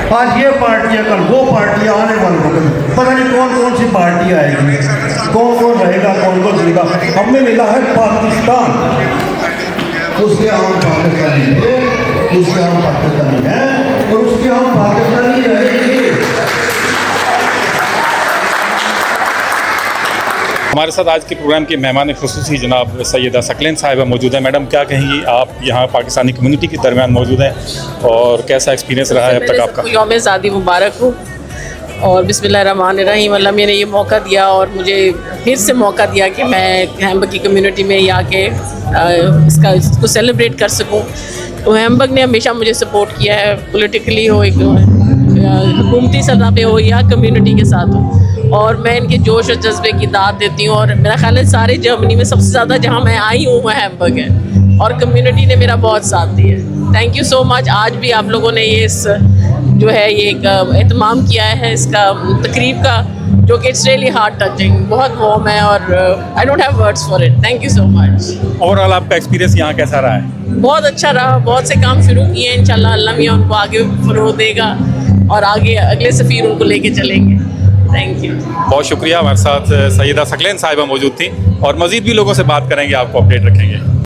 आज ये पार्टी है, कल वो पार्टी, आने वाले वक्त पता नहीं कौन कौन सी पार्टी आएगी, कौन कौन रहेगा, कौन कौन जीगा। हमें मिला है पाकिस्तान, उसके हम पाकिस्तानी थे, उसके हम पाकिस्तानी हैं और उसके हम पाकिस्तानी रहेंगे। हमारे साथ आज के प्रोग्राम के मेहमान खुसूसी जनाब सैयदा सकलैन साहिबा मौजूद है। मैडम क्या कहेंगी, आप यहाँ पाकिस्तानी कम्युनिटी के दरमियान मौजूद हैं और कैसा एक्सपीरियंस रहा है अब तक आपका? यौम आज़ादी मुबारक हो और बिस्मिल्लाहिर्रहमानिर्रहीम। अल्लाह मैंने ये मौका दिया और मुझे फिर से मौका दिया कि मैं हैम्बर्ग की कम्युनिटी में ही आके इसको सेलिब्रेट कर सकूं। तो हैम्बर्ग ने हमेशा मुझे सपोर्ट किया है, पॉलिटिकली हो, एक हुकूमती सतह पे हो या कम्युनिटी के साथ हो, और मैं इनके जोश और जज्बे की दाद देती हूँ। और मेरा ख्याल है सारे जर्मनी में सबसे ज़्यादा जहाँ मैं आई हूँ वह हैम्बर्ग है और कम्युनिटी ने मेरा बहुत साथ दिया है। Thank you so much. आज भी आप लोगों ने ये जो है ये एक एहतमाम किया है इसका तकरीब का, जो कि इट्स रियली हार्ट टचिंग, बहुत वार्म है और I don't have words for it. Thank you so much. Overall आपका एक्सपीरियंस यहाँ कैसा रहा है? बहुत अच्छा रहा, बहुत से काम शुरू किए हैं, इंशाल्लाह अल्लाह मियां उनको आगे फरोग देगा और आगे अगले सफ़ीर उनको लेके चलेंगे। थैंक यू, बहुत शुक्रिया। हमारे साथ सैयदा सकलैन साहिबा मौजूद थी और मज़ीद भी लोगों से बात करेंगे, आपको अपडेट रखेंगे।